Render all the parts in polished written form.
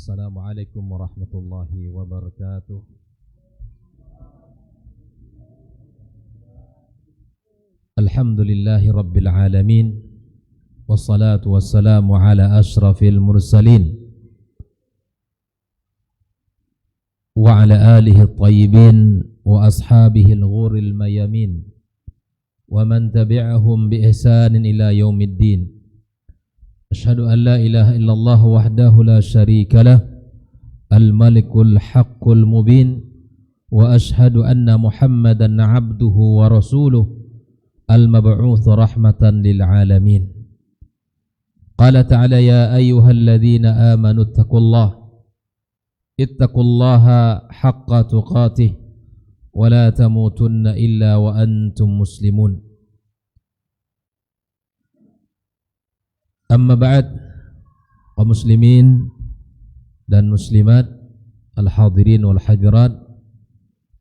Assalamualaikum warahmatullahi wabarakatuh. Alhamdulillahi rabbil alamin, wassalatu wassalamu ala ashrafil mursalin wa ala alihi at-tayyibin wa ashabihi al-ghuril mayamin wa man tabi'ahum bi ihsanin ila yaumiddin. Asyhadu an la ilaha illallah wahdahu la syarika lah, al-malikul haqqul mubin, wa asyhadu anna Muhammadan abduhu wa rasuluh al-mab'uts rahmatan lil alamin. Qala ta'ala ya ayyuhalladzina amanu ittaqullaha haqqa tuqatih wa la tamutunna illa wa antum muslimun. Amma ba'd, kaum muslimin dan muslimat, al-hadirin wal hadirat,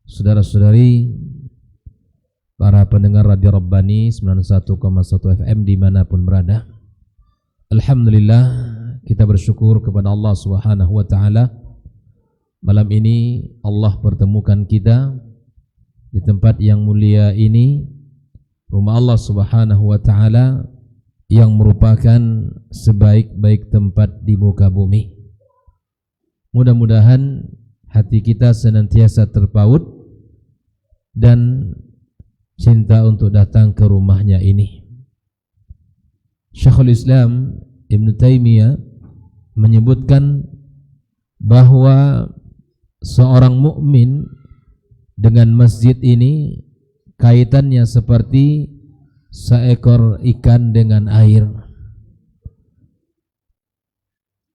saudara-saudari, para pendengar Radio Rabbani 91,1 FM dimanapun berada. Alhamdulillah, kita bersyukur kepada Allah Subhanahu wa ta'ala. Malam ini Allah pertemukan kita di tempat yang mulia ini, rumah Allah Subhanahu wa ta'ala, yang merupakan sebaik-baik tempat di muka bumi. Mudah-mudahan hati kita senantiasa terpaut dan cinta untuk datang ke rumahnya ini. Syekhul Islam Ibn Taimiyah menyebutkan bahwa seorang mukmin dengan masjid ini kaitannya seperti seekor ikan dengan air.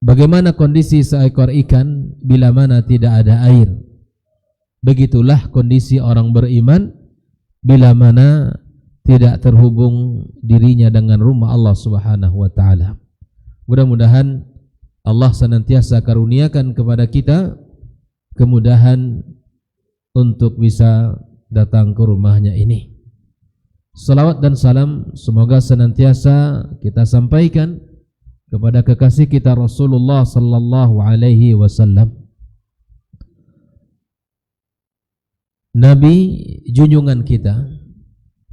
Bagaimana kondisi seekor ikan bila mana tidak ada air? Begitulah kondisi orang beriman bila mana tidak terhubung dirinya dengan rumah Allah Subhanahu wa ta'ala. Mudah-mudahan Allah senantiasa karuniakan kepada kita kemudahan untuk bisa datang ke rumahnya ini. Salawat dan salam semoga senantiasa kita sampaikan kepada kekasih kita Rasulullah sallallahu alaihi wasallam, Nabi junjungan kita,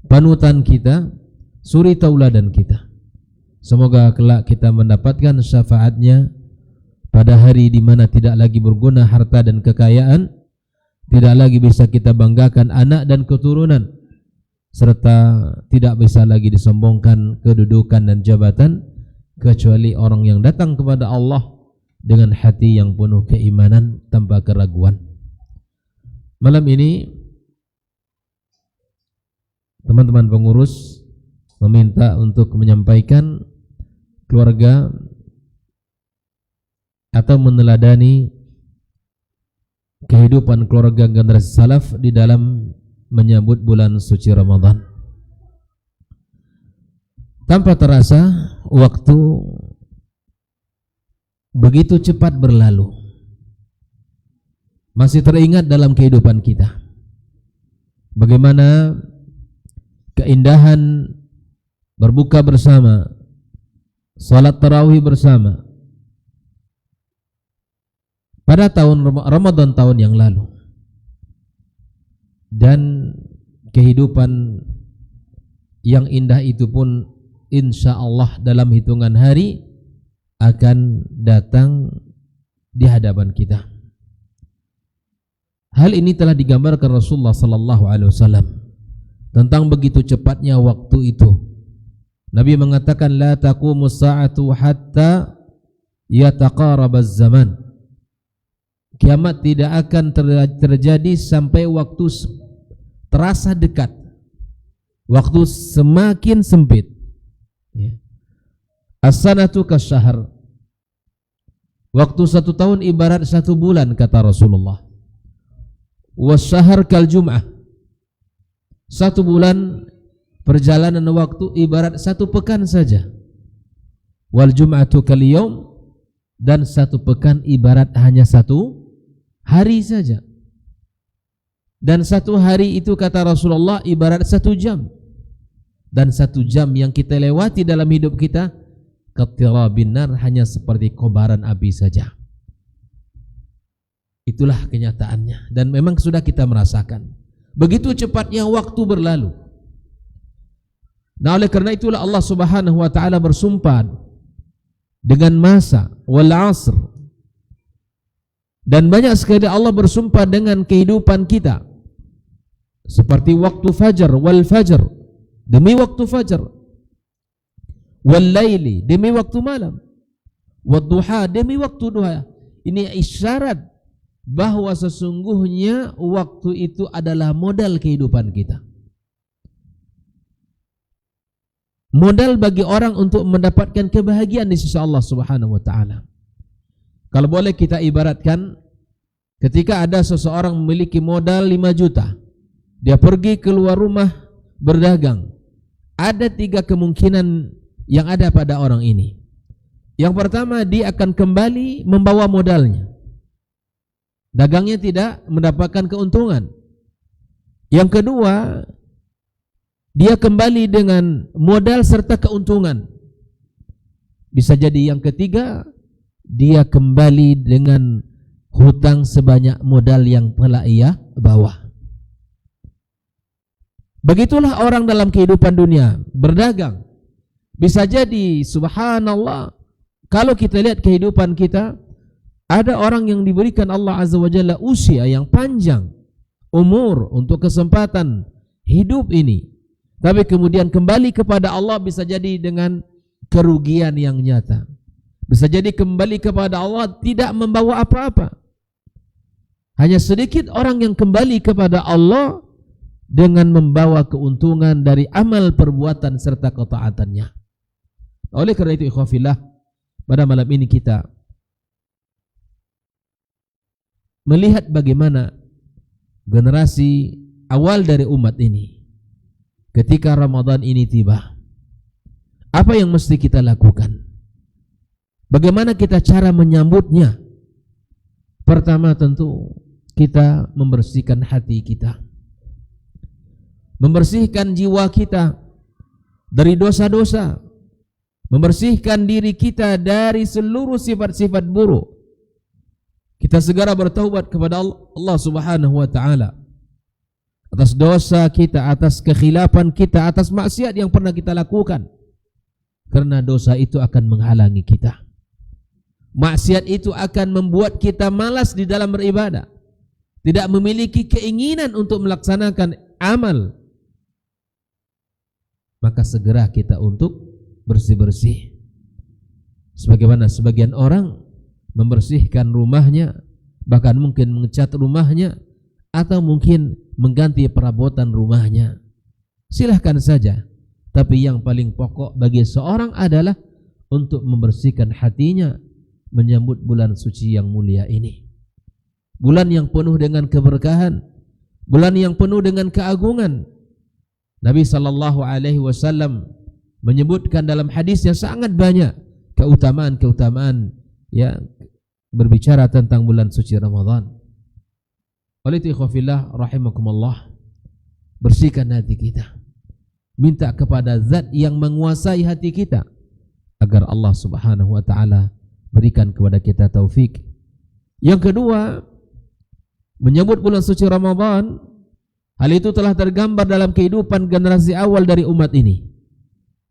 panutan kita, suri tauladan kita. Semoga kelak kita mendapatkan syafaatnya pada hari di mana tidak lagi berguna harta dan kekayaan, tidak lagi bisa kita banggakan anak dan keturunan, serta tidak bisa lagi disombongkan kedudukan dan jabatan, kecuali orang yang datang kepada Allah dengan hati yang penuh keimanan tanpa keraguan. Malam ini teman-teman pengurus meminta untuk menyampaikan keluarga atau meneladani kehidupan keluarga generasi salaf di dalam menyambut bulan suci Ramadan. Tanpa terasa waktu begitu cepat berlalu. Masih teringat dalam kehidupan kita bagaimana keindahan berbuka bersama, salat tarawih bersama pada tahun Ramadan tahun yang lalu. Dan kehidupan yang indah itu pun insya Allah dalam hitungan hari akan datang di hadapan kita. Hal ini telah digambarkan Rasulullah sallallahu alaihi wasallam tentang begitu cepatnya waktu itu. Nabi mengatakan la taqumus sa'atu hatta yataqarabaz zaman. Kiamat tidak akan terjadi sampai waktu terasa dekat, waktu semakin sempit. As-sanatu kasyahr, waktu 1 tahun ibarat 1 bulan, kata Rasulullah. Was-syahr kal jum'ah, 1 bulan perjalanan waktu ibarat 1 pekan saja. Wal jum'atu kal yaum, dan 1 pekan ibarat hanya 1 hari saja. Dan 1 hari itu, kata Rasulullah, ibarat 1 jam. Dan 1 jam yang kita lewati dalam hidup kita, katirabin nar, hanya seperti kobaran api saja. Itulah kenyataannya, dan memang sudah kita merasakan. Begitu cepatnya waktu berlalu. Nah, oleh karena itulah Allah Subhanahu wa taala bersumpah dengan masa, wal asr. Dan banyak sekali Allah bersumpah dengan kehidupan kita. Seperti waktu fajar, wal fajr, demi waktu fajar. Wal laili, demi waktu malam. Wad duha, demi waktu duha. Ini isyarat bahwa sesungguhnya waktu itu adalah modal kehidupan kita. Modal bagi orang untuk mendapatkan kebahagiaan di sisi Allah Subhanahu wa taala. Kalau boleh kita ibaratkan, ketika ada seseorang memiliki modal 5 juta, dia pergi keluar rumah berdagang. Ada 3 kemungkinan yang ada pada orang ini. Yang pertama, dia akan kembali membawa modalnya. Dagangnya tidak mendapatkan keuntungan. Yang kedua, dia kembali dengan modal serta keuntungan. Bisa jadi yang ketiga, dia kembali dengan hutang sebanyak modal yang telah ia bawa. Begitulah orang dalam kehidupan dunia, berdagang. Bisa jadi, subhanallah, kalau kita lihat kehidupan kita, ada orang yang diberikan Allah Azza wa Jalla usia yang panjang, umur untuk kesempatan hidup ini. Tapi kemudian kembali kepada Allah bisa jadi dengan kerugian yang nyata. Bisa jadi kembali kepada Allah tidak membawa apa-apa. Hanya sedikit orang yang kembali kepada Allah dengan membawa keuntungan dari amal perbuatan serta ketaatannya. Oleh karena itu ikhwafillah, pada malam ini kita melihat bagaimana generasi awal dari umat ini ketika Ramadan ini tiba, apa yang mesti kita lakukan? Bagaimana kita cara menyambutnya? Pertama tentu kita membersihkan hati kita, membersihkan jiwa kita dari dosa-dosa, membersihkan diri kita dari seluruh sifat-sifat buruk. Kita segera bertaubat kepada Allah Subhanahu wa taala atas dosa kita, atas kekhilafan kita, atas maksiat yang pernah kita lakukan. Karena dosa itu akan menghalangi kita. Maksiat itu akan membuat kita malas di dalam beribadah, tidak memiliki keinginan untuk melaksanakan amal. Maka segera kita untuk bersih-bersih. Sebagaimana sebagian orang membersihkan rumahnya, bahkan mungkin mengecat rumahnya, atau mungkin mengganti perabotan rumahnya. Silahkan saja. Tapi yang paling pokok bagi seorang adalah untuk membersihkan hatinya menyambut bulan suci yang mulia ini. Bulan yang penuh dengan keberkahan, bulan yang penuh dengan keagungan. Nabi SAW menyebutkan dalam hadis yang sangat banyak keutamaan-keutamaan yang berbicara tentang bulan suci Ramadan. Oleh itu ikhwafillah rahimakumullah, bersihkan hati kita, minta kepada zat yang menguasai hati kita agar Allah Subhanahu wa taala berikan kepada kita taufik. Yang kedua, menyambut bulan suci Ramadan, hal itu telah tergambar dalam kehidupan generasi awal dari umat ini.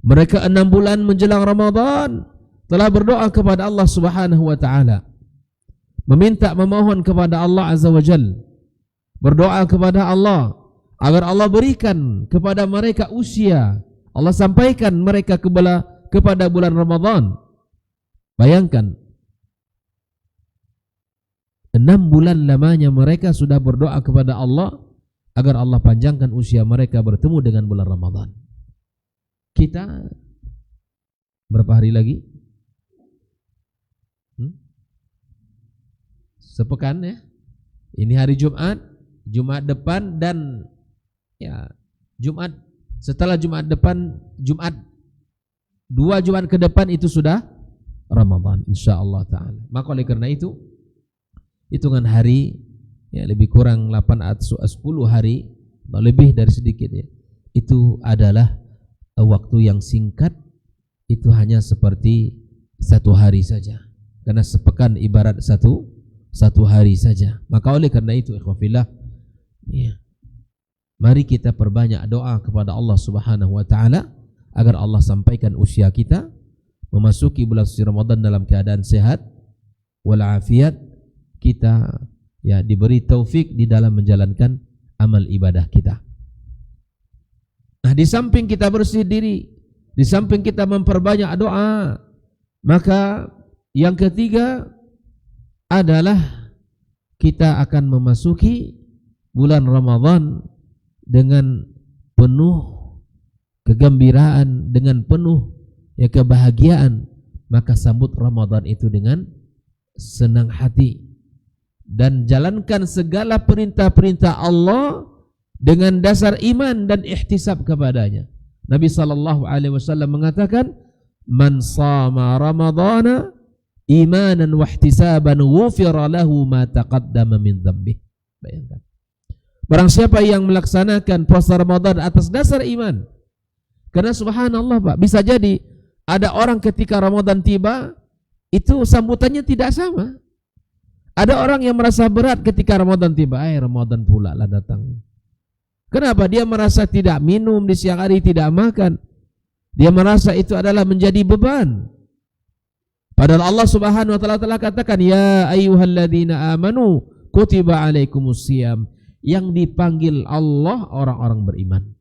Mereka 6 bulan menjelang Ramadan telah berdoa kepada Allah Subhanahu wa taala, meminta, memohon kepada Allah Azza wa Jalla, berdoa kepada Allah agar Allah berikan kepada mereka usia, Allah sampaikan mereka kepada bulan Ramadan. Bayangkan, 6 bulan lamanya mereka sudah berdoa kepada Allah agar Allah panjangkan usia mereka bertemu dengan bulan Ramadan. Kita berapa hari lagi? Sepekan ya. Ini hari Jumat, Jumat depan, dan ya Jumat setelah Jumat depan, Jumat 2 Jumat ke depan itu sudah Ramadan insyaallah taala. Maka oleh karena itu hitungan hari ya lebih kurang 8 atau 10 hari, lebih dari sedikit ya. Itu adalah waktu yang singkat, itu hanya seperti 1 hari saja. Karena sepekan ibarat 1 1 hari saja. Maka oleh karena itu ikhwafillah, ya, mari kita perbanyak doa kepada Allah Subhanahu wa taala agar Allah sampaikan usia kita memasuki bulan suci Ramadan dalam keadaan sehat walafiat, kita ya diberi taufik di dalam menjalankan amal ibadah kita. Nah, di samping kita bersih diri, di samping kita memperbanyak doa, maka yang ketiga adalah kita akan memasuki bulan Ramadan dengan penuh kegembiraan, dengan penuh ya kebahagiaan. Maka sambut Ramadan itu dengan senang hati dan jalankan segala perintah-perintah Allah dengan dasar iman dan ihtisab kepadanya. Nabi SAW mengatakan, man sama Ramadana imanan wa ihtisaban ghufira lahu ma taqaddama min dzambih. Bayangkan, barang siapa yang melaksanakan puasa Ramadan atas dasar iman. Karena subhanallah Pak, bisa jadi ada orang ketika Ramadan tiba itu sambutannya tidak sama. Ada orang yang merasa berat ketika Ramadan tiba, Ramadan pula lah datang. Kenapa? Dia merasa tidak minum di siang hari, tidak makan. Dia merasa itu adalah menjadi beban. Padahal Allah Subhanahu wa taala telah katakan, ya ayyuhalladzina amanu kutiba alaikumusiyam. Yang dipanggil Allah orang-orang beriman.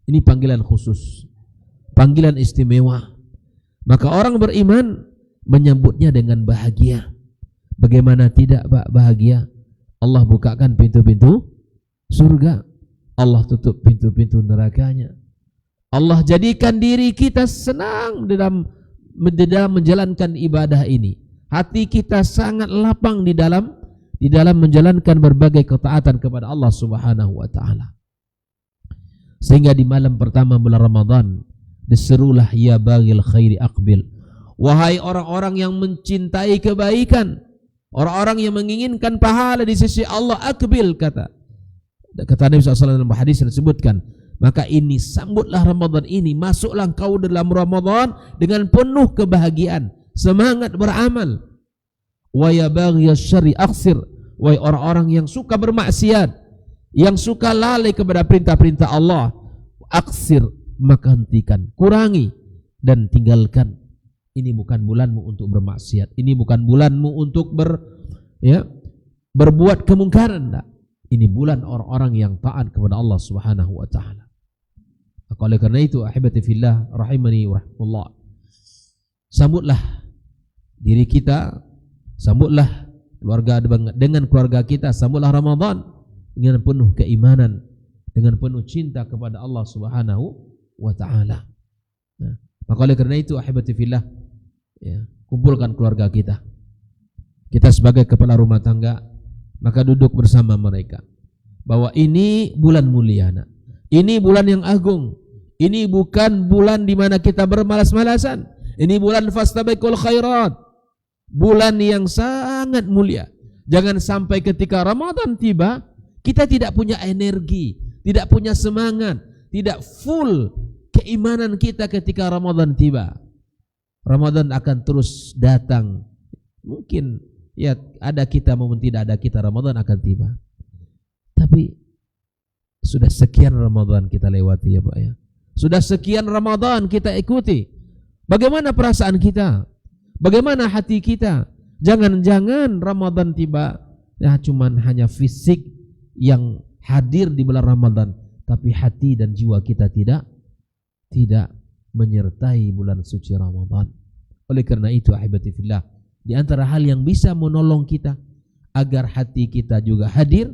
Ini panggilan khusus, panggilan istimewa. Maka orang beriman menyambutnya dengan bahagia. Bagaimana tidak Pak bahagia? Allah bukakan pintu-pintu surga, Allah tutup pintu-pintu nerakanya. Allah jadikan diri kita senang dalam menjalankan ibadah ini. Hati kita sangat lapang di dalam menjalankan berbagai ketaatan kepada Allah Subhanahu wa taala. Sehingga di malam pertama bulan Ramadan diserulah ya baghil khairi aqbil. Wahai orang-orang yang mencintai kebaikan, orang-orang yang menginginkan pahala di sisi Allah, aqbil, kata Nabi SAW dalam hadis yang disebutkan. Maka ini sambutlah Ramadan ini, masuklah kau dalam Ramadan dengan penuh kebahagiaan, semangat beramal. Wa ya baghiyasy syarri aqsir. Wahai orang-orang yang suka bermaksiat, yang suka lalai kepada perintah-perintah Allah, aqsir, maka hentikan, kurangi dan tinggalkan. Ini bukan bulanmu untuk bermaksiat, ini bukan bulanmu untuk berbuat kemungkaran. Enggak. Ini bulan orang-orang yang taat kepada Allah Subhanahu wa taala. Maka oleh karena itu ahibati fillah rahimani wa rahmatullah, sambutlah diri kita, sambutlah keluarga dengan keluarga kita, sambutlah Ramadan dengan penuh keimanan, dengan penuh cinta kepada Allah Subhanahu wa taala. Nah, maka oleh karena itu ahibati fillah, ya, kumpulkan keluarga kita. Kita sebagai kepala rumah tangga, maka duduk bersama mereka bahwa ini bulan mulia, nak. Ini bulan yang agung. Ini bukan bulan di mana kita bermalas-malasan. Ini bulan fastabiqul khairat, bulan yang sangat mulia. Jangan sampai ketika Ramadan tiba kita tidak punya energi, tidak punya semangat, tidak full keimanan kita ketika Ramadan tiba. Ramadan akan terus datang. Mungkin ya ada kita maupun tidak ada kita, Ramadan akan tiba. Tapi sudah sekian Ramadan kita lewati ya Pak ya. Sudah sekian Ramadan kita ikuti. Bagaimana perasaan kita? Bagaimana hati kita? Jangan-jangan Ramadan tiba ya cuman hanya fisik yang hadir di bulan Ramadan, tapi hati dan jiwa kita tidak menyertai bulan suci Ramadan. Oleh karena itu ahibati fillah, di antara hal yang bisa menolong kita agar hati kita juga hadir,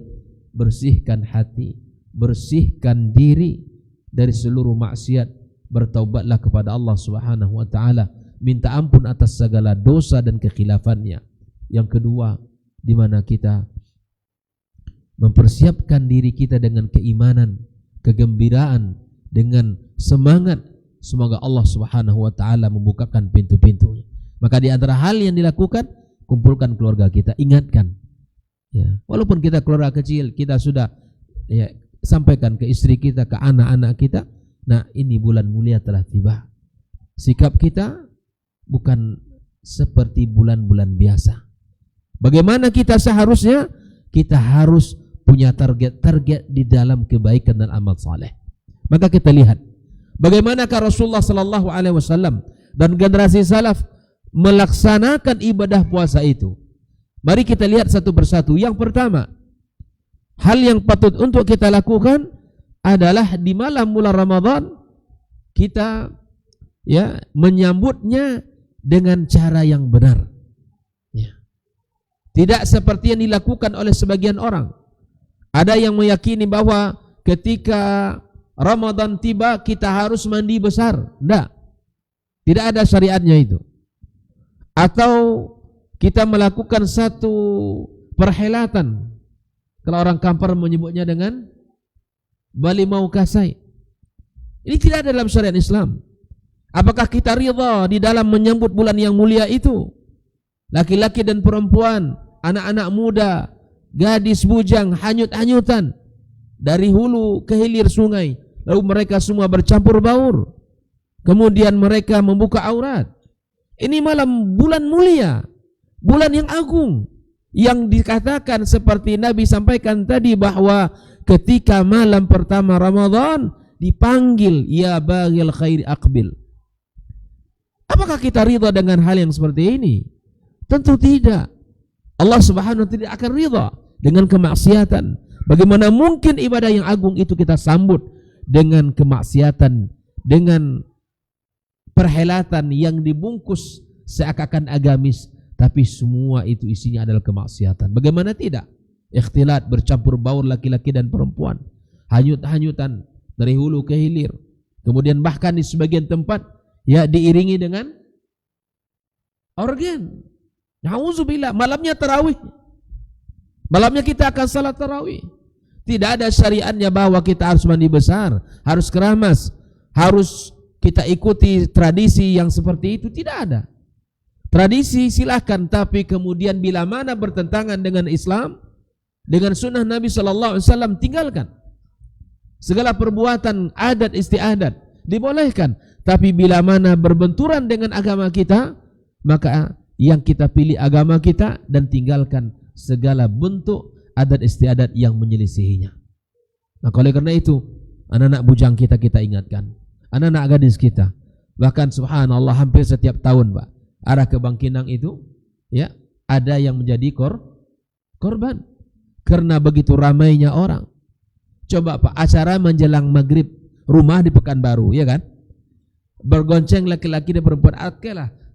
bersihkan hati, bersihkan diri dari seluruh maksiat, bertaubatlah kepada Allah Subhanahu wa taala, minta ampun atas segala dosa dan kekhilafannya. Yang kedua, di mana kita mempersiapkan diri kita dengan keimanan, kegembiraan, dengan semangat. Semoga Allah Subhanahu wa taala membukakan pintu-pintunya. Maka di antara hal yang dilakukan, kumpulkan keluarga kita, ingatkan. Ya, walaupun kita keluarga kecil, kita sudah ya, sampaikan ke istri kita, ke anak-anak kita, nah ini bulan mulia telah tiba. Sikap kita bukan seperti bulan-bulan biasa. Bagaimana kita seharusnya? Kita harus punya target-target di dalam kebaikan dan amal saleh. Maka kita lihat bagaimanakah Rasulullah sallallahu alaihi wasallam dan generasi salaf melaksanakan ibadah puasa itu. Mari kita lihat satu persatu. Yang pertama, hal yang patut untuk kita lakukan adalah di malam bulan Ramadan kita menyambutnya dengan cara yang benar. Tidak seperti yang dilakukan oleh sebagian orang. Ada yang meyakini bahwa ketika Ramadan tiba kita harus mandi besar. Tidak ada syariatnya itu. Atau kita melakukan satu perhelatan. Kalau orang Kampar menyebutnya dengan Bali Mau Kasai. Ini tidak ada dalam syariat Islam. Apakah kita ridha di dalam menyambut bulan yang mulia itu? Laki-laki dan perempuan, anak-anak muda, gadis bujang, hanyut-hanyutan dari hulu ke hilir sungai, lalu mereka semua bercampur baur, kemudian mereka membuka aurat. Ini malam bulan mulia, bulan yang agung, yang dikatakan seperti Nabi sampaikan tadi bahwa ketika malam pertama Ramadan dipanggil ya baghil khairi aqbil. Apakah kita ridha dengan hal yang seperti ini? Tentu tidak. Allah Subhanahu wa taala tidak akan ridha dengan kemaksiatan. Bagaimana mungkin ibadah yang agung itu kita sambut dengan kemaksiatan, dengan perhelatan yang dibungkus seakan-akan agamis, tapi semua itu isinya adalah kemaksiatan. Bagaimana tidak? Ikhtilat, bercampur baur laki-laki dan perempuan, hanyut-hanyutan dari hulu ke hilir. Kemudian bahkan di sebagian tempat diiringi dengan organ. Na'udzubillah, malamnya tarawih. Malamnya kita akan salat tarawih. Tidak ada syariatnya bahwa kita harus mandi besar, harus keramas, harus kita ikuti tradisi yang seperti itu. Tidak ada. Tradisi silahkan, tapi kemudian bila mana bertentangan dengan Islam, dengan sunnah Nabi SAW, tinggalkan. Segala perbuatan adat istiadat dibolehkan, tapi bila mana berbenturan dengan agama kita, maka yang kita pilih agama kita dan tinggalkan segala bentuk adat istiadat yang menyelisihinya. Maka oleh karena itu, anak-anak bujang kita ingatkan, anak-anak gadis kita, bahkan subhanallah hampir setiap tahun Pak, arah ke Bangkinang itu ada yang menjadi korban karena begitu ramainya orang. Coba Pak, acara menjelang maghrib rumah di Pekanbaru, ya kan? Bergonceng laki-laki dan perempuan,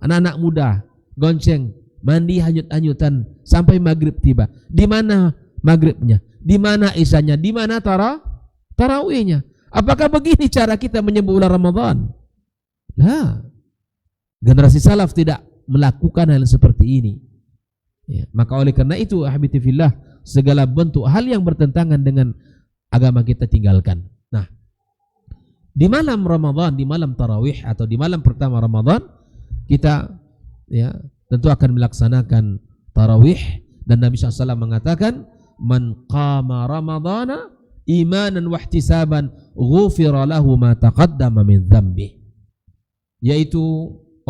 anak-anak muda gonceng, mandi hanyut-hanyutan sampai maghrib tiba. Di mana maghribnya? Di mana isanya? Di mana tarawihnya? Apakah begini cara kita menyebut bulan Ramadan? Nah, generasi salaf tidak melakukan hal seperti ini. Maka oleh karena itu, ahibati fillah, segala bentuk hal yang bertentangan dengan agama kita tinggalkan. Nah, di malam Ramadan, di malam tarawih atau di malam pertama Ramadan, kita tentu akan melaksanakan tarawih, dan Nabi SAW mengatakan, man qama ramadana imanan wa ihtisaban ghufira lahu ma taqaddama min dzambi. Yaitu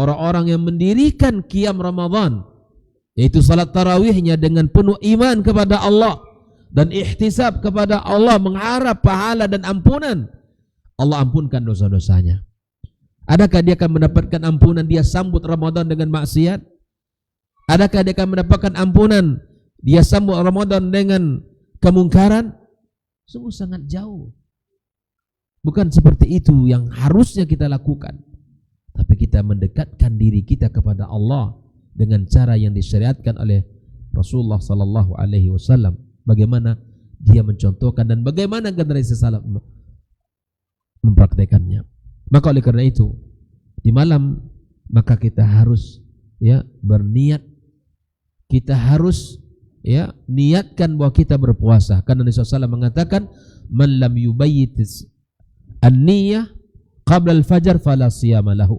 orang-orang yang mendirikan qiyam Ramadan, yaitu salat tarawihnya dengan penuh iman kepada Allah dan ihtisab kepada Allah, mengharap pahala dan ampunan, Allah ampunkan dosa-dosanya. Adakah dia akan mendapatkan ampunan dia sambut Ramadan dengan maksiat? Adakah dia akan mendapatkan ampunan dia sambut Ramadan dengan kemungkaran? Sungguh sangat jauh. Bukan seperti itu yang harusnya kita lakukan. Tapi kita mendekatkan diri kita kepada Allah dengan cara yang disyariatkan oleh Rasulullah sallallahu alaihi wasallam. Bagaimana dia mencontohkan dan bagaimana generasi salaf mempraktekannya. Maka oleh karena itu, di malam maka kita harus berniat, kita harus niatkan bahwa kita berpuasa. Karena Nabi SAW mengatakan, man lam yubayyit an-niyah qabla al-fajr fala siyama lahu.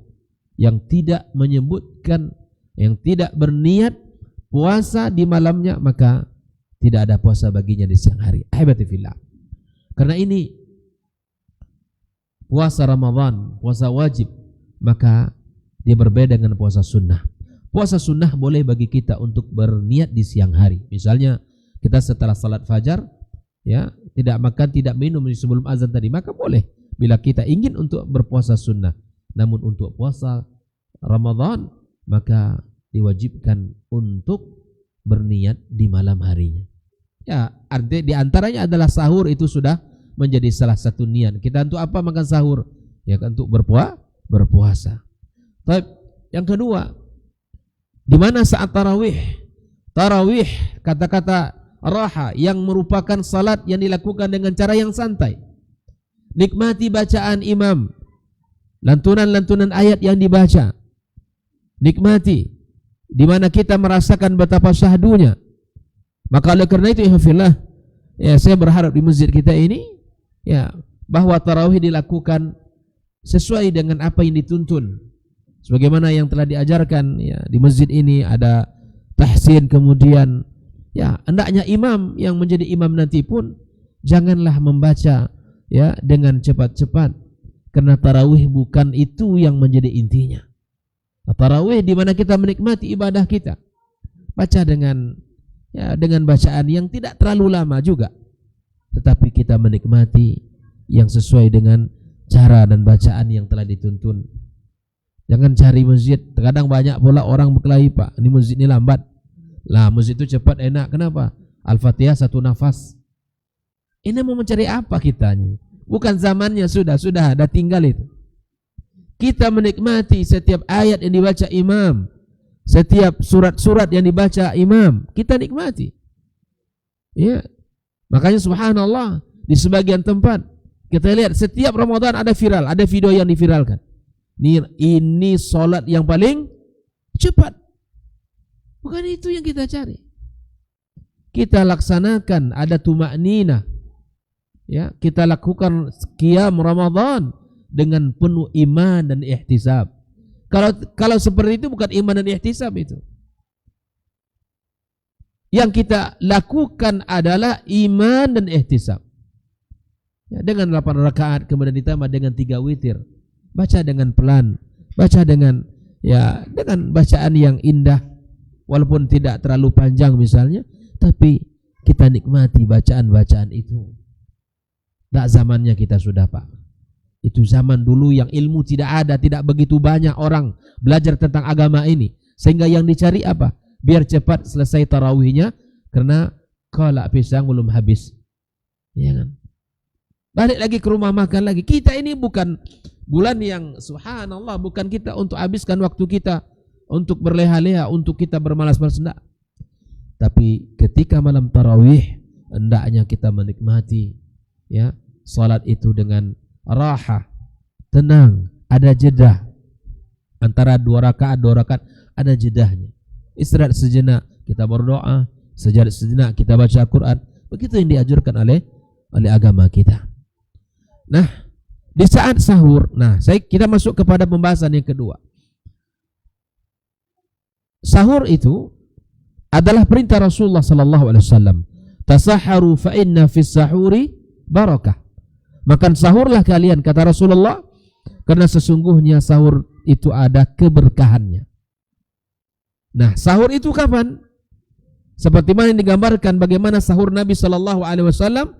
Yang tidak menyebutkan, yang tidak berniat puasa di malamnya, maka tidak ada puasa baginya di siang hari. Ahibati fillah. Karena ini puasa Ramadan, puasa wajib, maka dia berbeda dengan puasa sunnah. Puasa sunnah boleh bagi kita untuk berniat di siang hari. Misalnya kita setelah salat fajar, ya, tidak makan, tidak minum sebelum azan tadi, maka boleh bila kita ingin untuk berpuasa sunnah. Namun untuk puasa Ramadan, maka diwajibkan untuk berniat di malam harinya. Ya, artinya di antaranya adalah sahur, itu sudah menjadi salah satu niat. Kita untuk apa makan sahur? Ya, untuk berpuasa. Tapi yang kedua, di mana saat tarawih? Tarawih, kata-kata raha, yang merupakan salat yang dilakukan dengan cara yang santai. Nikmati bacaan imam, lantunan-lantunan ayat yang dibaca. Nikmati, di mana kita merasakan betapa syahdunya. Maka oleh kerana itu, ihfillah, ya, saya berharap di masjid kita ini, ya, bahwa tarawih dilakukan sesuai dengan apa yang dituntun. Sebagaimana yang telah diajarkan, ya, di masjid ini ada tahsin, kemudian, ya, hendaknya imam yang menjadi imam nanti pun janganlah membaca, ya, dengan cepat-cepat, karena tarawih bukan itu yang menjadi intinya. Tarawih di mana kita menikmati ibadah kita, baca dengan, ya, dengan bacaan yang tidak terlalu lama juga, tetapi kita menikmati yang sesuai dengan cara dan bacaan yang telah dituntun. Jangan cari masjid. Terkadang banyak pula orang berkelahi, Pak, ini masjid ini lambat. Lah, masjid itu cepat, enak. Kenapa? Al-Fatihah satu nafas. Ini mau mencari apa kita? Bukan zamannya, sudah tinggal itu. Kita menikmati setiap ayat yang dibaca imam, setiap surat-surat yang dibaca imam, kita nikmati. Ya. Makanya subhanallah, di sebagian tempat kita lihat setiap Ramadan ada viral, ada video yang diviralkan. Ini solat yang paling cepat. Bukan itu yang kita cari. Kita laksanakan, ada tumakninah. Ya, kita lakukan qiyam Ramadan dengan penuh iman dan ihtisab. Kalau seperti itu bukan iman dan ihtisab itu. Yang kita lakukan adalah iman dan ihtisab. Ya, dengan 8 rakaat kemudian ditambah dengan 3 witir. Baca dengan pelan, baca dengan, ya, dengan bacaan yang indah, walaupun tidak terlalu panjang misalnya, tapi kita nikmati bacaan-bacaan itu. Tak zamannya kita sudah, Pak. Itu zaman dulu yang ilmu tidak ada, tidak begitu banyak orang belajar tentang agama ini, sehingga yang dicari apa? Biar cepat selesai tarawihnya, karena kolak pisang belum habis, ya kan? Balik lagi ke rumah makan lagi. Kita ini bukan bulan yang subhanallah, bukan kita untuk habiskan waktu kita untuk berleha-leha, untuk kita bermalas-malas, enggak. Tapi ketika malam tarawih, hendaknya kita menikmati, ya, salat itu dengan raha, tenang, ada jedah antara 2 rakaat ada jedahnya. Istirahat sejenak, kita berdoa, sejenak kita baca Al-Quran. Begitu yang dianjurkan oleh agama kita. Nah, di saat sahur, kita masuk kepada pembahasan yang kedua. Sahur itu adalah perintah Rasulullah sallallahu alaihi wasallam. Tasahharu fa inna fis sahuri barakah. Makan sahurlah kalian, kata Rasulullah, karena sesungguhnya sahur itu ada keberkahannya. Nah, sahur itu kapan? Seperti mana yang digambarkan bagaimana sahur Nabi sallallahu alaihi wasallam.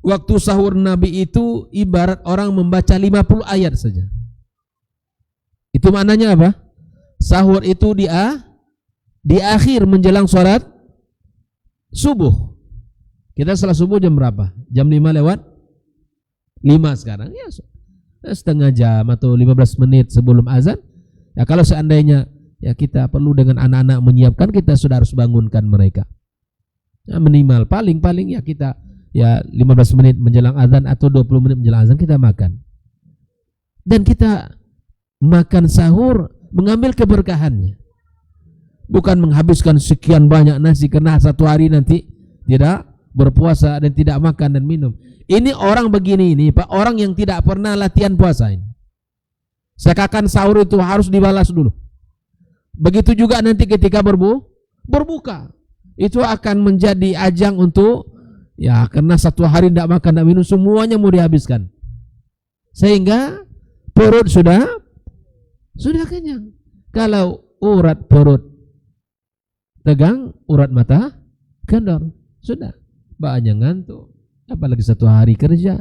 Waktu sahur Nabi itu ibarat orang membaca 50 ayat saja. Itu maknanya apa? Sahur itu di akhir menjelang sholat subuh. Kita salat subuh jam berapa? Jam 5 lewat 5 sekarang. Ya, setengah jam atau 15 menit sebelum azan. Ya, kalau seandainya, ya, kita perlu dengan anak-anak menyiapkan, kita sudah harus bangunkan mereka. Ya, minimal paling ya kita, ya, 15 menit menjelang azan atau 20 menit menjelang azan kita makan. Dan kita makan sahur mengambil keberkahannya. Bukan menghabiskan sekian banyak nasi karena satu hari nanti tidak berpuasa dan tidak makan dan minum. Ini orang begini ini, Pak, orang yang tidak pernah latihan puasa ini. Seakan sahur itu harus dibalas dulu. Begitu juga nanti ketika berbuka. Itu akan menjadi ajang untuk, ya, karena satu hari tidak makan tidak minum, semuanya mau dihabiskan. Sehingga perut sudah kenyang. Kalau urat perut tegang, urat mata kendor. Sudah, banyak ngantuk. Apalagi 1 hari kerja,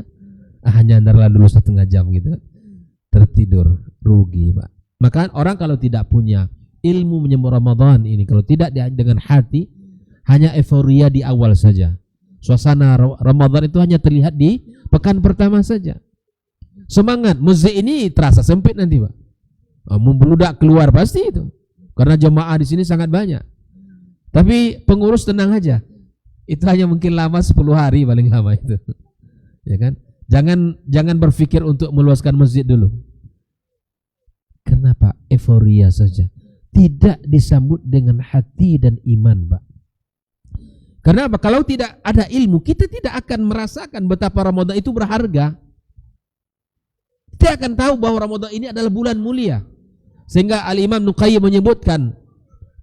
hanya andar dulu 1,5 jam gitu, tertidur, rugi Pak. Maka orang kalau tidak punya ilmu menyambut Ramadan ini, kalau tidak dengan hati, hanya euforia di awal saja. Suasana Ramadan itu hanya terlihat di pekan pertama saja. Semangat, masjid ini terasa sempit nanti Pak. Membeludak keluar pasti itu. Karena jemaah di sini sangat banyak. Tapi pengurus tenang aja. Itu hanya mungkin lama 10 hari paling lama itu. Ya kan? Jangan berpikir untuk meluaskan masjid dulu. Kenapa? Euforia saja. Tidak disambut dengan hati dan iman, Pak. Karena apa? Kalau tidak ada ilmu, kita tidak akan merasakan betapa Ramadan itu berharga. Kita akan tahu bahwa Ramadan ini adalah bulan mulia. Sehingga Al-Imam Nuqayyim menyebutkan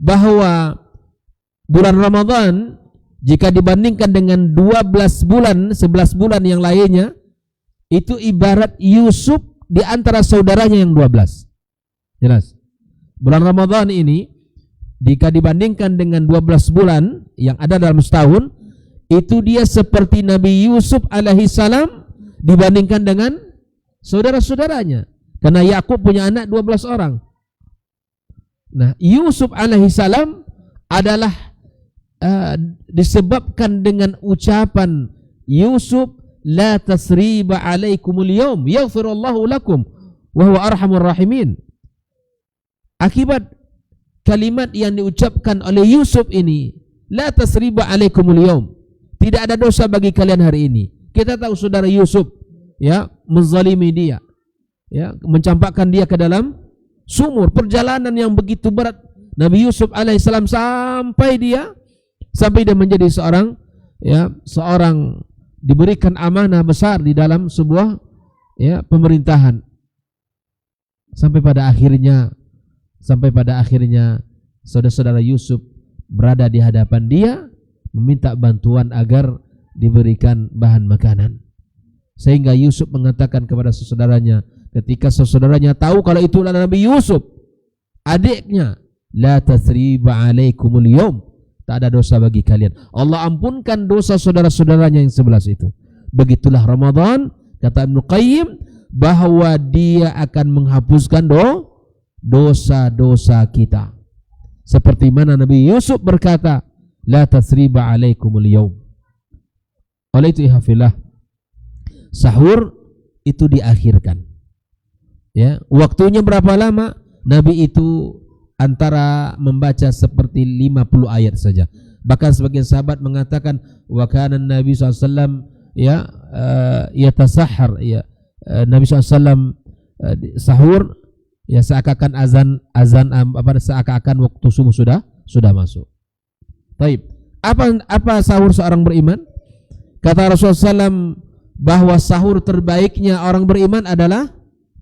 bahwa bulan Ramadan jika dibandingkan dengan 12 bulan, 11 bulan yang lainnya, itu ibarat Yusuf di antara saudaranya yang 12. Jelas. Bulan Ramadan ini jika dibandingkan dengan 12 bulan yang ada dalam setahun, itu dia seperti Nabi Yusuf alaihi salam dibandingkan dengan saudara-saudaranya. Karena Yakub punya anak 12 orang. Nah, Yusuf alaihi salam adalah disebabkan dengan ucapan Yusuf, la tasriba alaikumul yawm yaghfirullahu lakum wa huwa arhamur rahimin. Akibat kalimat yang diucapkan oleh Yusuf ini, la tasriba alaikumul yawm, tidak ada dosa bagi kalian hari ini. Kita tahu saudara Yusuf ya menzalimi dia, ya mencampakkan dia ke dalam sumur, perjalanan yang begitu berat Nabi Yusuf alaihissalam sampai dia menjadi seorang diberikan amanah besar di dalam sebuah ya pemerintahan. Sampai pada akhirnya saudara-saudara Yusuf berada di hadapan dia meminta bantuan agar diberikan bahan makanan. Sehingga Yusuf mengatakan kepada saudaranya, ketika saudaranya tahu kalau itu adalah Nabi Yusuf, adiknya, la tasriba alaikumul yawm, tak ada dosa bagi kalian. Allah ampunkan dosa saudara-saudaranya yang 11 itu. Begitulah Ramadan, kata Ibnu Qayyim, bahwa dia akan menghapuskan dosa-dosa kita. Seperti mana Nabi Yusuf berkata, la tasriba alaikumul yawm. Oleh itu ihafillah, sahur itu diakhirkan. Ya, waktunya berapa lama? Nabi itu antara membaca seperti 50 ayat saja. Bahkan sebagian sahabat mengatakan wa kana Nabi SAW yatasahhar, ya Nabi SAW sahur ya seakan azan seakan waktu subuh sudah masuk. Baik. Apa sahur seorang beriman? Kata Rasulullah SAW bahwa sahur terbaiknya orang beriman adalah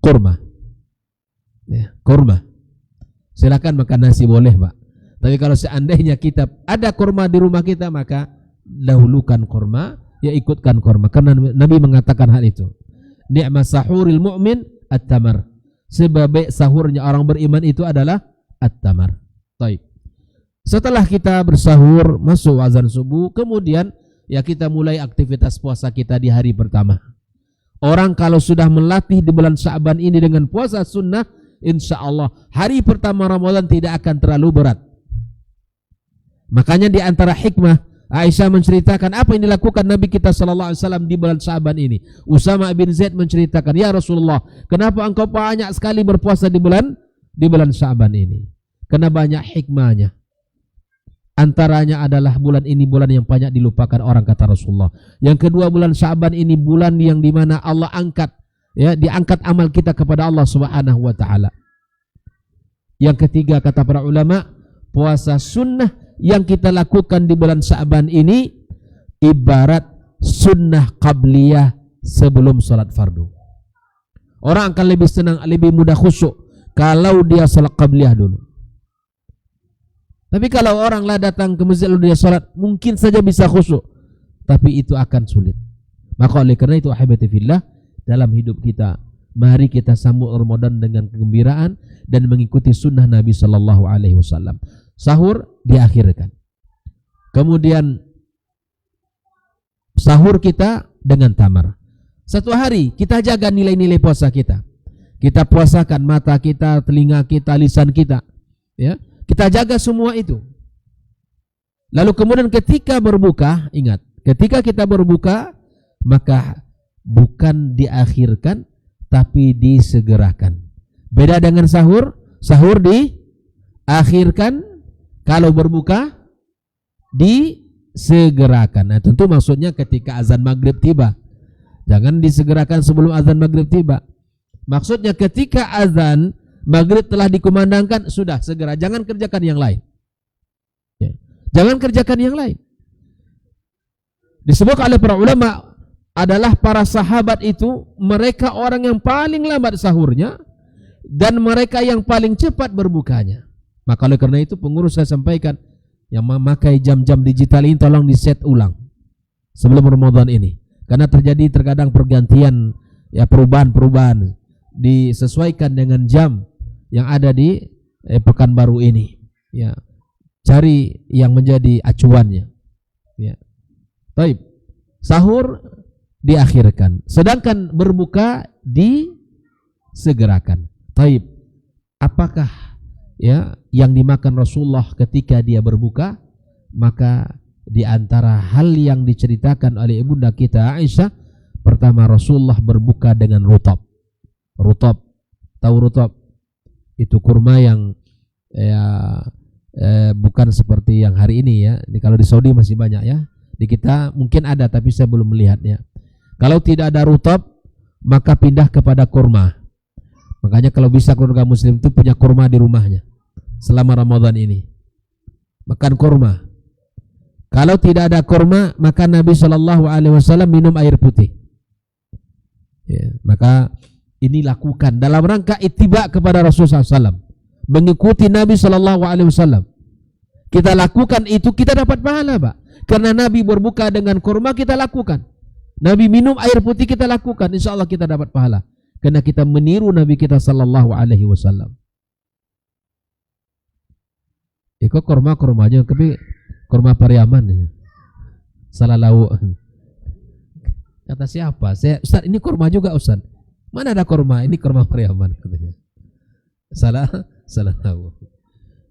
kurma. Ya, kurma. Silakan makan nasi boleh, Pak. Tapi kalau seandainya kita ada kurma di rumah kita, maka dahulukan kurma, ya ikutkan kurma. Karena Nabi mengatakan hal itu. Ni'ma sahuril mu'min at-tamar. Sebaik sahurnya orang beriman itu adalah at-tamar. Baik. Setelah kita bersahur, masuk azan subuh, kemudian ya kita mulai aktivitas puasa kita di hari pertama. Orang kalau sudah melatih di bulan Sya'ban ini dengan puasa sunnah, insya Allah hari pertama Ramadan tidak akan terlalu berat. Makanya di antara hikmah Aisyah menceritakan apa yang dilakukan Nabi kita SAW di bulan Sya'ban ini. Usama bin Zaid menceritakan, ya Rasulullah, kenapa engkau banyak sekali berpuasa di bulan Sya'ban ini? Karena banyak hikmahnya. Antaranya adalah bulan ini bulan yang banyak dilupakan orang, kata Rasulullah. Yang kedua, bulan Sya'ban ini bulan yang dimana Allah angkat, ya diangkat amal kita kepada Allah Subhanahu wa taala. Yang ketiga, kata para ulama, puasa sunnah yang kita lakukan di bulan Sya'ban ini ibarat sunnah qabliyah sebelum salat fardu. Orang akan lebih senang, lebih mudah khusyuk kalau dia salat qabliyah dulu. Tapi kalau orang lah datang ke masjid lalu dia salat, mungkin saja bisa khusyuk, tapi itu akan sulit. Maka oleh karena itu ahibati fillah, dalam hidup kita, mari kita sambut Ramadan dengan kegembiraan, dan mengikuti sunnah Nabi Sallallahu Alaihi Wasallam. Sahur diakhirkan. Kemudian sahur kita dengan tamar. Satu hari kita jaga nilai-nilai puasa kita. Kita puasakan mata kita, telinga kita, lisan kita. Ya, kita jaga semua itu. Lalu kemudian ketika berbuka, ingat, ketika kita berbuka, maka bukan diakhirkan, tapi disegerakan. Beda dengan sahur, sahur diakhirkan, kalau berbuka disegerakan. Nah, tentu maksudnya ketika azan maghrib tiba. Jangan disegerakan sebelum azan maghrib tiba. Maksudnya ketika azan maghrib telah dikumandangkan, sudah segera, jangan kerjakan yang lain. Ya. Jangan kerjakan yang lain. Disebut oleh para ulama adalah para sahabat itu, mereka orang yang paling lambat sahurnya dan mereka yang paling cepat berbukanya. Maka oleh karena itu pengurus saya sampaikan, yang memakai jam-jam digital ini tolong di-set ulang sebelum Ramadan ini. Karena terjadi terkadang pergantian, ya, perubahan-perubahan, disesuaikan dengan jam yang ada di Pekanbaru ini. Ya, cari yang menjadi acuannya. Ya. Taib. Sahur diakhirkan, sedangkan berbuka disegerakan. Taib. Apakah ya yang dimakan Rasulullah ketika dia berbuka? Maka di antara hal yang diceritakan oleh ibunda kita Aisyah, pertama Rasulullah berbuka dengan rutab. Rutab, tahu rutab? Itu kurma yang ya, bukan seperti yang hari ini ya. Kalau di Saudi masih banyak ya. Di kita mungkin ada tapi saya belum melihatnya. Kalau tidak ada rutab, maka pindah kepada kurma. Makanya kalau bisa keluarga muslim itu punya kurma di rumahnya selama Ramadan ini. Makan kurma. Kalau tidak ada kurma, maka Nabi Shallallahu Alaihi Wasallam minum air putih. Ya, maka ini lakukan dalam rangka ittiba kepada Rasulullah SAW, mengikuti Nabi Shallallahu Alaihi Wasallam. Kita lakukan itu, kita dapat pahala, Pak. Karena Nabi berbuka dengan kurma, kita lakukan. Nabi minum air putih, kita lakukan. Insya Allah kita dapat pahala. Karena kita meniru Nabi kita Shallallahu Alaihi Wasallam. Ikut kurma-kurmanya, tapi kurma Pariaman ya. Salah lauk. Kata siapa? Saya, Ustaz, ini kurma juga Ustaz. Mana ada kurma? Ini kurma Pariaman katanya. Salah lauk.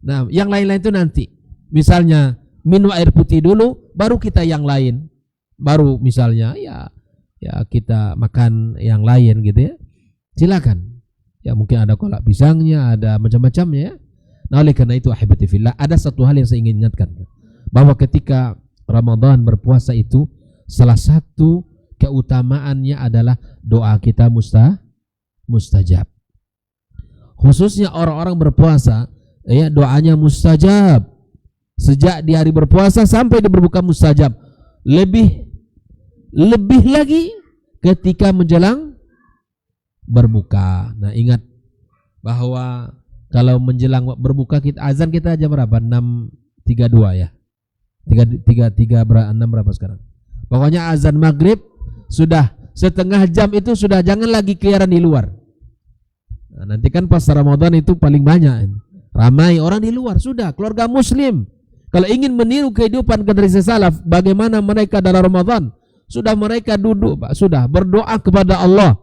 Nah, yang lain-lain itu nanti. Misalnya minum air putih dulu, baru kita yang lain. Baru misalnya ya kita makan yang lain gitu ya. Silakan. Ya mungkin ada kolak pisangnya, ada macam-macamnya ya. Nah, oleh karena itu ahibati fillah, ada satu hal yang saya ingin ingatkan, bahwa ketika Ramadan berpuasa itu salah satu keutamaannya adalah doa kita mustajab. Khususnya orang-orang berpuasa, ya, doanya mustajab. Sejak di hari berpuasa sampai di berbuka mustajab. Lebih lagi ketika menjelang berbuka. Nah, ingat bahwa kalau menjelang berbuka kita azan kita jam berapa? 6.32 ya. 3 6 berapa sekarang? Pokoknya azan maghrib sudah setengah jam itu sudah, jangan lagi keliaran di luar. Nah, nanti kan pas Ramadan itu paling banyak. Ramai orang di luar, sudah keluarga muslim. Kalau ingin meniru kehidupan generasi salaf, bagaimana mereka dalam Ramadan, sudah mereka duduk, Pak, sudah berdoa kepada Allah.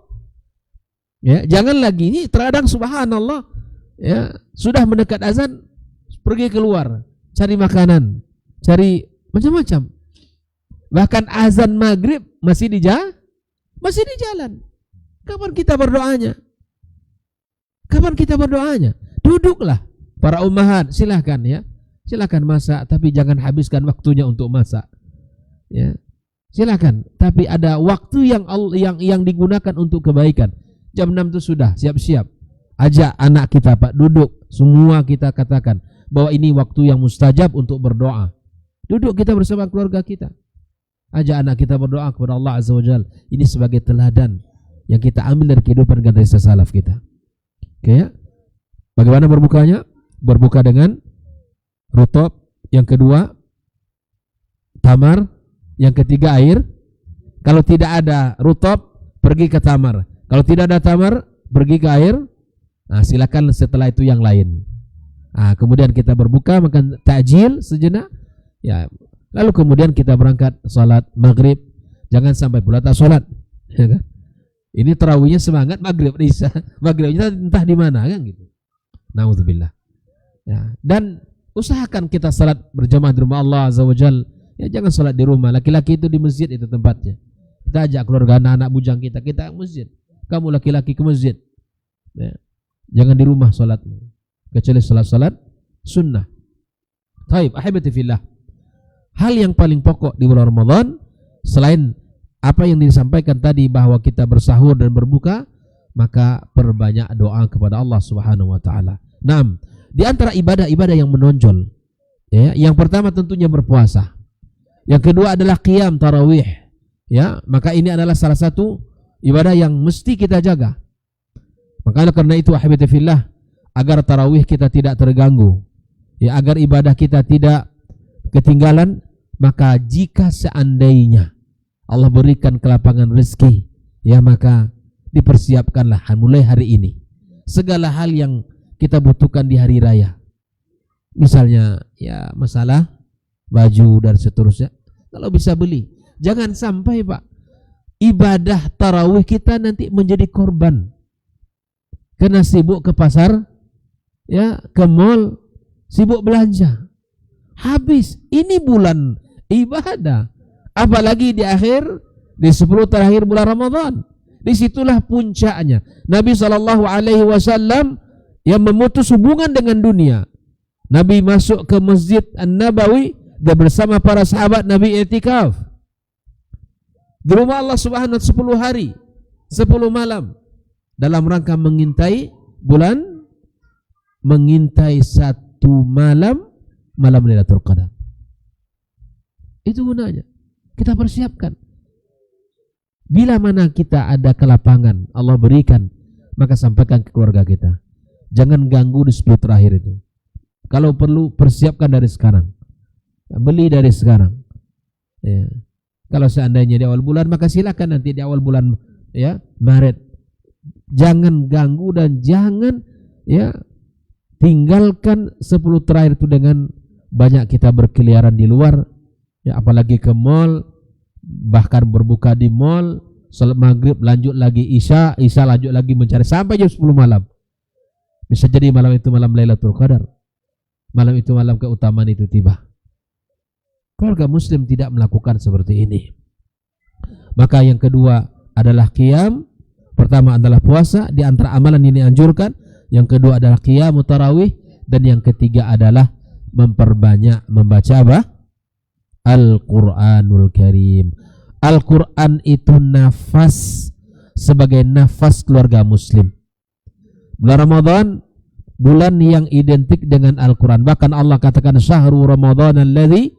Ya, jangan lagi ini terkadang subhanallah, ya, sudah mendekat azan pergi keluar, cari makanan, cari macam-macam. Bahkan azan maghrib masih di jalan. Kapan kita berdoanya? Kapan kita berdoanya? Duduklah para ummahat, silahkan ya. Silahkan masak, tapi jangan habiskan waktunya untuk masak. Ya. Silahkan, tapi ada waktu yang digunakan untuk kebaikan. Jam 6 itu sudah siap-siap. Ajak anak kita, Pak, duduk. Semua kita katakan bahwa ini waktu yang mustajab untuk berdoa. Duduk kita bersama keluarga kita. Ajak anak kita berdoa kepada Allah Azza wa Jalla. Ini sebagai teladan yang kita ambil dari kehidupan generasi salaf kita. Oke ya? Bagaimana berbukanya? Berbuka dengan rutab, yang kedua tamar, yang ketiga air. Kalau tidak ada rutab, pergi ke tamar. Kalau tidak ada tamar, pergi ke air. Nah, silakan setelah itu yang lain. Nah, kemudian kita berbuka makan takjil sejenak. Ya, lalu kemudian kita berangkat salat maghrib. Jangan sampai pula tak salat. Ya kan? Ini tarawihnya semangat, maghrib isya, maghribnya entah di mana kan gitu. Nauzubillah. Ya, dan usahakan kita salat berjamaah di rumah Allah Azza wa Jalla. Ya, jangan salat di rumah. Laki-laki itu di masjid, itu tempatnya. Kita ajak keluarga anak-anak bujang kita ke masjid. Kamu laki-laki ke masjid. Ya. Jangan di rumah salat. Kecuali salat-salat sunnah. Taib, ahibati fillah. Hal yang paling pokok di bulan Ramadan selain apa yang disampaikan tadi bahwa kita bersahur dan berbuka, maka perbanyak doa kepada Allah Subhanahu wa taala. 6. Di antara ibadah-ibadah yang menonjol, ya, yang pertama tentunya berpuasa. Yang kedua adalah qiyam tarawih. Ya, maka ini adalah salah satu ibadah yang mesti kita jaga. Maka karena itu ahibati fillah, agar tarawih kita tidak terganggu, ya, agar ibadah kita tidak ketinggalan, maka jika seandainya Allah berikan kelapangan rezeki, ya, maka dipersiapkanlah mulai hari ini segala hal yang kita butuhkan di hari raya. Misalnya ya masalah baju dan seterusnya, kalau bisa beli. Jangan sampai Pak, ibadah tarawih kita nanti menjadi korban karena sibuk ke pasar, ya, ke mall, sibuk belanja. Habis ini bulan ibadah. Apalagi di 10 terakhir bulan Ramadan. Disitulah puncaknya. Nabi SAW yang memutus hubungan dengan dunia. Nabi masuk ke Masjid An-Nabawi dan bersama para sahabat Nabi i'tikaf di rumah Allah Subhanahu wa ta'ala 10 hari 10 malam dalam rangka mengintai bulan, mengintai 1 malam Lailatul Qadar. Itu gunanya. Kita persiapkan. Bila mana kita ada kelapangan, Allah berikan, maka sampaikan ke keluarga kita. Jangan ganggu di 10 terakhir itu. Kalau perlu persiapkan dari sekarang. Beli dari sekarang. Ya. Kalau seandainya di awal bulan, maka silakan nanti di awal bulan, ya, Maret. Jangan ganggu dan jangan, ya, tinggalkan 10 terakhir itu dengan banyak kita berkeliaran di luar. Ya, apalagi ke mall, bahkan berbuka di mall, salat maghrib lanjut lagi isya lanjut lagi mencari sampai jam 10 malam. Bisa jadi malam itu malam Lailatul Qadar. Malam itu malam keutamaan itu tiba. Keluarga muslim tidak melakukan seperti ini. Maka yang kedua adalah qiyam. Pertama adalah puasa, di antara amalan ini anjurkan. Yang kedua adalah qiyam tarawih, dan yang ketiga adalah memperbanyak membaca apa? Al-Quranul Karim. Al-Quran itu nafas, sebagai nafas keluarga muslim. Bulan Ramadan, bulan yang identik dengan Al-Quran. Bahkan Allah katakan syahrul Ramadan alladzi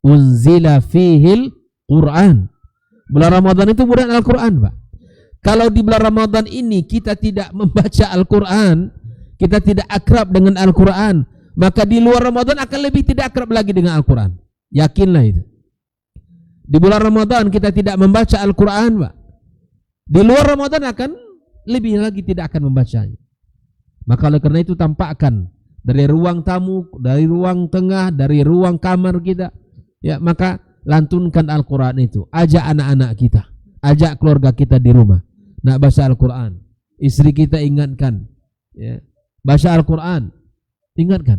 unzila fihil Quran. Bulan Ramadan itu bulan Al-Quran, Pak. Kalau di bulan Ramadan ini kita tidak membaca Al-Quran, kita tidak akrab dengan Al-Quran, maka di luar Ramadan akan lebih tidak akrab lagi dengan Al-Quran. Yakinlah itu. Di bulan Ramadan kita tidak membaca Al-Quran, Pak. Di luar Ramadan akan lebih lagi tidak akan membacanya. Maka oleh karena itu tampakkan dari ruang tamu, dari ruang tengah, dari ruang kamar kita, ya, maka lantunkan Al-Quran itu. Ajak anak-anak kita, ajak keluarga kita di rumah, nak baca Al-Quran. Istri kita ingatkan, ya, baca Al-Quran, ingatkan.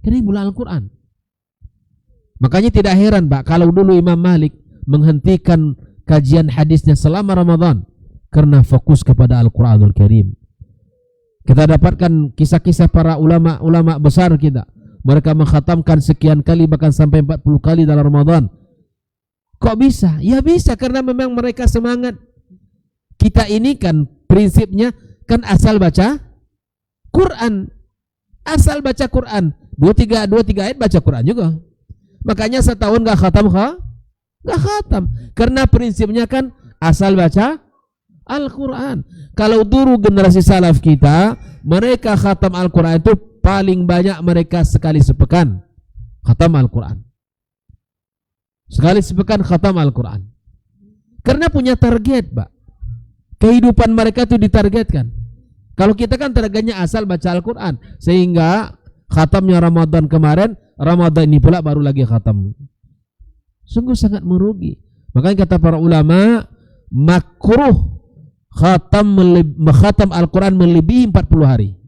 Ini bulan Al-Quran. Makanya tidak heran, Pak, kalau dulu Imam Malik menghentikan kajian hadisnya selama Ramadan karena fokus kepada Al-Quranul Karim. Kita dapatkan kisah-kisah para ulama besar kita. Mereka mengkhatamkan sekian kali, bahkan sampai 40 kali dalam Ramadan. Kok bisa? Ya bisa, karena memang mereka semangat. Kita ini kan prinsipnya kan asal baca Quran. Asal baca Quran. 2-3 ayat baca Quran juga. Makanya setahun gak khatam, gak khatam. Karena prinsipnya kan asal baca Al-Quran. Kalau dulu generasi salaf kita, mereka khatam Al-Quran itu paling banyak mereka sekali sepekan khatam Al-Quran. Sekali sepekan khatam Al-Quran. Karena punya target, Pak. Kehidupan mereka itu ditargetkan. Kalau kita kan targetnya asal baca Al-Quran, sehingga khatamnya Ramadan kemarin, Ramadan ini pula baru lagi khatam. Sungguh sangat merugi. Makanya kata para ulama, makruh khatam Al-Quran melebihi 40 hari.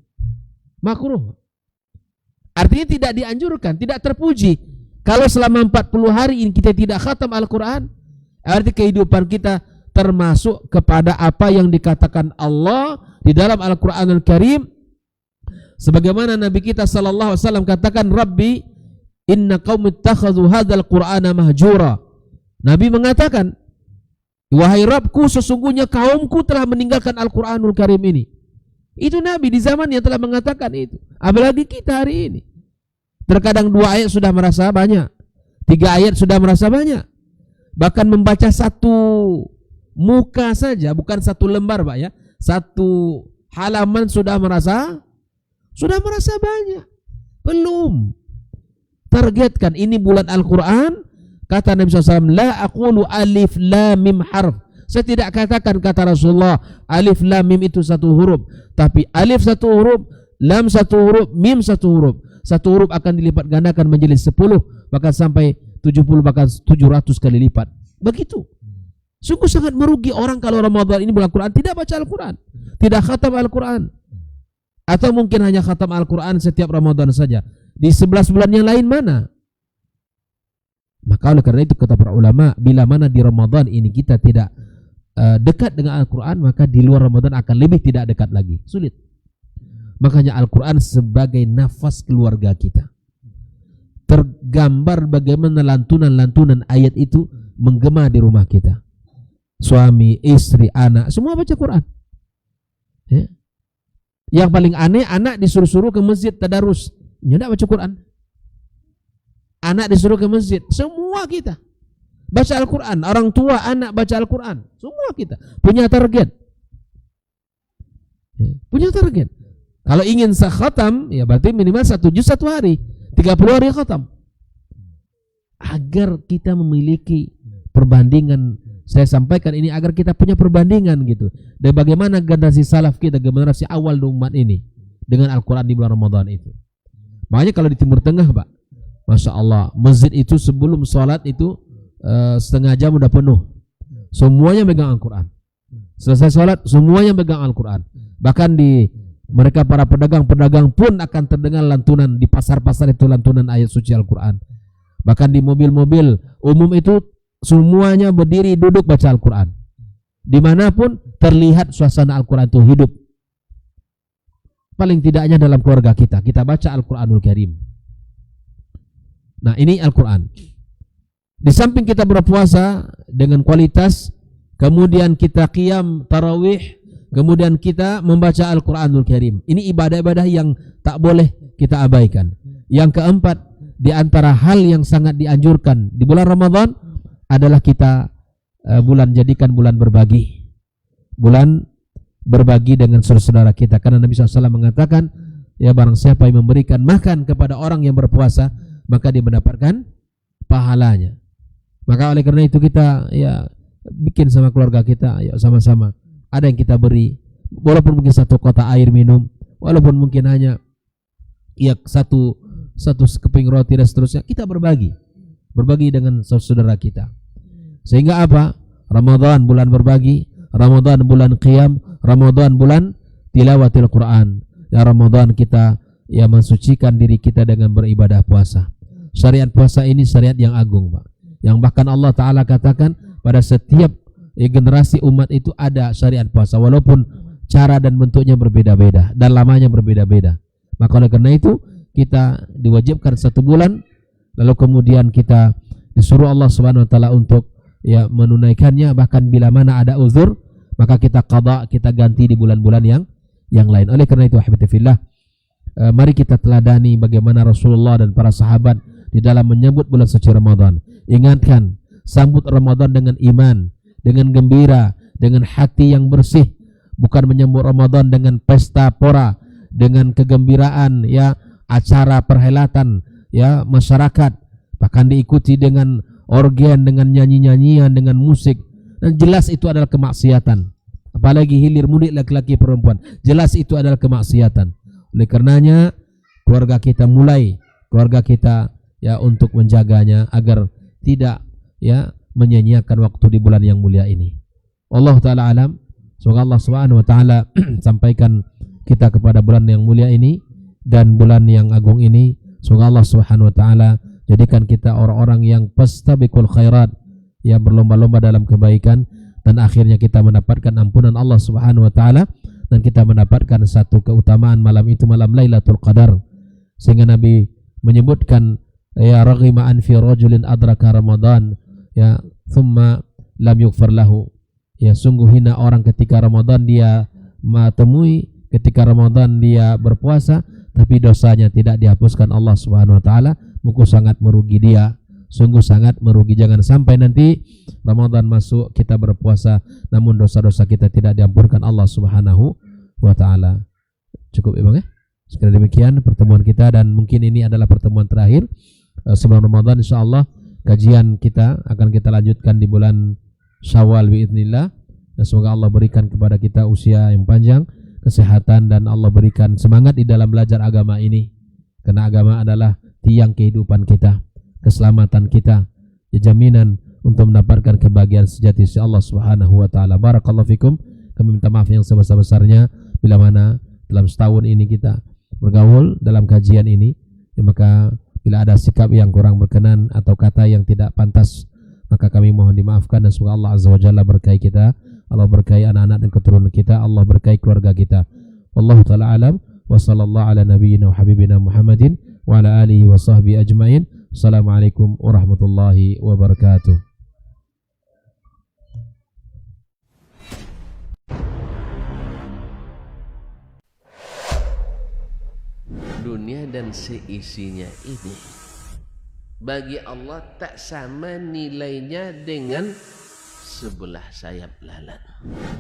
Makruh. Artinya tidak dianjurkan, tidak terpuji. Kalau selama 40 hari ini kita tidak khatam Al-Quran, arti kehidupan kita termasuk kepada apa yang dikatakan Allah di dalam Al-Quranul Karim, sebagaimana Nabi kita sallallahu alaihi wasallam katakan, Rabbi inna qaumi ittakhadhu hadzal Qur'ana mahjura. Nabi mengatakan, wahai Rabbku, sesungguhnya kaumku telah meninggalkan Al-Quranul Karim ini. Itu Nabi di zaman yang telah mengatakan itu. Apalagi kita hari ini. Terkadang 2 ayat sudah merasa banyak, 3 ayat sudah merasa banyak. Bahkan membaca satu muka saja, bukan satu lembar Pak ya, satu halaman sudah merasa banyak. Belum. Targetkan ini bulan Al-Quran. Kata Nabi SAW, la aqulu alif lam mim harf. Saya tidak katakan, kata Rasulullah, alif lam mim itu satu huruf, tapi alif satu huruf, lam satu huruf, mim satu huruf. Satu huruf akan dilipat gandakan menjadi 10, bahkan sampai 70, bahkan 700 kali lipat. Begitu. Sungguh sangat merugi orang kalau Ramadan ini bulan Al-Quran tidak baca Al-Quran, tidak khatam Al-Quran, atau mungkin hanya khatam Al-Quran setiap Ramadan saja. Di 11 bulan yang lain mana? Maka oleh karena itu kata para ulama, bila mana di Ramadan ini kita tidak dekat dengan Al-Quran, maka di luar Ramadan akan lebih tidak dekat lagi. Sulit. Makanya Al-Quran sebagai nafas keluarga kita. Tergambar bagaimana lantunan-lantunan ayat itu menggema di rumah kita. Suami, istri, anak, semua baca Quran. Ya. Yang paling aneh, anak disuruh-suruh ke masjid tadarus, tidak baca Quran. Anak disuruh ke masjid, semua kita baca Al-Quran. Orang tua, anak baca Al-Quran, semua kita punya target. Ya. Punya target. Kalau ingin khatam, ya berarti minimal 1 juz 1 hari, 30 hari khatam. Agar kita memiliki perbandingan. Saya sampaikan ini agar kita punya perbandingan gitu. Dan bagaimana generasi salaf kita, generasi awal di umat ini dengan Al-Quran di bulan Ramadan itu. Makanya kalau di Timur Tengah Pak, Masya Allah, masjid itu sebelum sholat itu setengah jam udah penuh. Semuanya megang Al-Quran. Selesai sholat, semuanya megang Al-Quran. Bahkan di mereka para pedagang-pedagang pun akan terdengar lantunan di pasar-pasar itu, lantunan ayat suci Al-Quran. Bahkan di mobil-mobil umum itu semuanya berdiri duduk baca Al-Quran. Dimanapun terlihat suasana Al-Quran itu hidup. Paling tidaknya dalam keluarga kita, kita baca Al-Quranul Karim. Nah ini Al-Quran. Di samping kita berpuasa dengan kualitas, kemudian kita qiyam tarawih, kemudian kita membaca Al-Quranul Karim. Ini ibadah-ibadah yang tak boleh kita abaikan. Yang keempat, di antara hal yang sangat dianjurkan di bulan Ramadan adalah kita jadikan bulan berbagi. Bulan berbagi dengan saudara-saudara kita. Karena Nabi SAW mengatakan, ya barang siapa yang memberikan makan kepada orang yang berpuasa, maka dia mendapatkan pahalanya. Maka oleh karena itu kita ya bikin sama keluarga kita, ya sama-sama. Ada yang kita beri, walaupun mungkin 1 kotak air minum, walaupun mungkin hanya ya satu sekeping roti dan seterusnya, kita berbagi dengan saudara kita. Sehingga apa? Ramadan bulan berbagi, Ramadan bulan qiyam, Ramadan bulan tilawatil Quran. Ya Ramadan kita ya mensucikan diri kita dengan beribadah puasa. Syariat puasa ini syariat yang agung Pak, yang bahkan Allah Ta'ala katakan pada setiap generasi umat itu ada syariat puasa, walaupun cara dan bentuknya berbeda-beda dan lamanya berbeda-beda. Maka oleh karena itu kita diwajibkan 1 bulan, lalu kemudian kita disuruh Allah Subhanahu Wa Ta'ala untuk ya menunaikannya. Bahkan bila mana ada uzur, maka kita qada, kita ganti di bulan-bulan yang lain. Oleh karena itu ahibbatifillah, mari kita teladani bagaimana Rasulullah dan para sahabat di dalam menyambut bulan suci Ramadan. Ingatkan, sambut Ramadan dengan iman, dengan gembira, dengan hati yang bersih, bukan menyambut Ramadan dengan pesta pora, dengan kegembiraan ya acara perhelatan ya masyarakat, bahkan diikuti dengan organ, dengan nyanyi-nyanyian, dengan musik. Dan jelas itu adalah kemaksiatan. apalagi hilir mudik laki-laki perempuan, jelas itu adalah kemaksiatan. Oleh karenanya keluarga kita ya untuk menjaganya agar tidak ya menyanyiakan waktu di bulan yang mulia ini. Allah taala alam. Semoga Allah Subhanahu wa taala sampaikan kita kepada bulan yang mulia ini dan bulan yang agung ini. Semoga Allah Subhanahu wa taala jadikan kita orang-orang yang fastabiqul khairat, ya berlomba-lomba dalam kebaikan, dan akhirnya kita mendapatkan ampunan Allah Subhanahu wa taala dan kita mendapatkan satu keutamaan malam itu, malam Lailatul Qadar. Sehingga Nabi menyebutkan ya raghima an fi rajulin adraka Ramadan ya thumma lam yughfar lahu. Ya sungguh hina orang ketika Ramadan dia temui, ketika Ramadan dia berpuasa tapi dosanya tidak dihapuskan Allah Subhanahu wa taala, maka sangat merugi dia. Sungguh sangat merugi. Jangan sampai nanti Ramadan masuk kita berpuasa namun dosa-dosa kita tidak diampunkan Allah Subhanahu wa taala. Cukup ya Bang ya. Sekali demikian pertemuan kita, dan mungkin ini adalah pertemuan terakhir sebelum Ramadan. Insyaallah kajian kita akan kita lanjutkan di bulan Syawal biiznillah. Dan semoga Allah berikan kepada kita usia yang panjang, kesehatan, dan Allah berikan semangat di dalam belajar agama ini. Karena agama adalah tiang kehidupan kita, keselamatan kita, jaminan untuk mendapatkan kebahagiaan sejati sisi Allah Subhanahu wa taala. Barakallahu fikum. Kami minta maaf yang sebesar-besarnya bila mana dalam setahun ini kita bergaul dalam kajian ini, ya, maka bila ada sikap yang kurang berkenan atau kata yang tidak pantas, maka kami mohon dimaafkan, dan semoga Allah Azza wa Jalla berkahi kita, Allah berkahi anak-anak dan keturunan kita, Allah berkahi keluarga kita. Wallahu taala alam, wa sallallahu ala nabiyyina wa habibina Muhammadin wa ala alihi wa sahbihi ajmain. Assalamualaikum warahmatullahi wabarakatuh. Dunia dan seisinya ini bagi Allah tak sama nilainya dengan sebelah sayap lalat.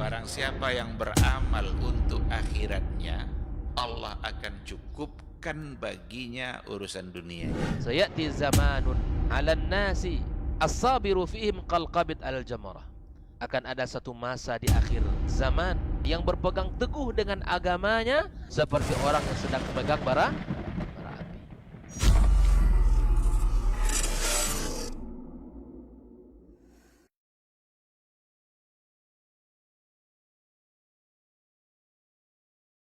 Barang siapa yang beramal untuk akhiratnya, Allah akan cukupkan baginya urusan dunia. Sayati zamanun 'alan nasi as-sabiru fihim qalqabit al-jamarah. Akan ada satu masa di akhir zaman yang berpegang teguh dengan agamanya seperti orang yang sedang memegang bara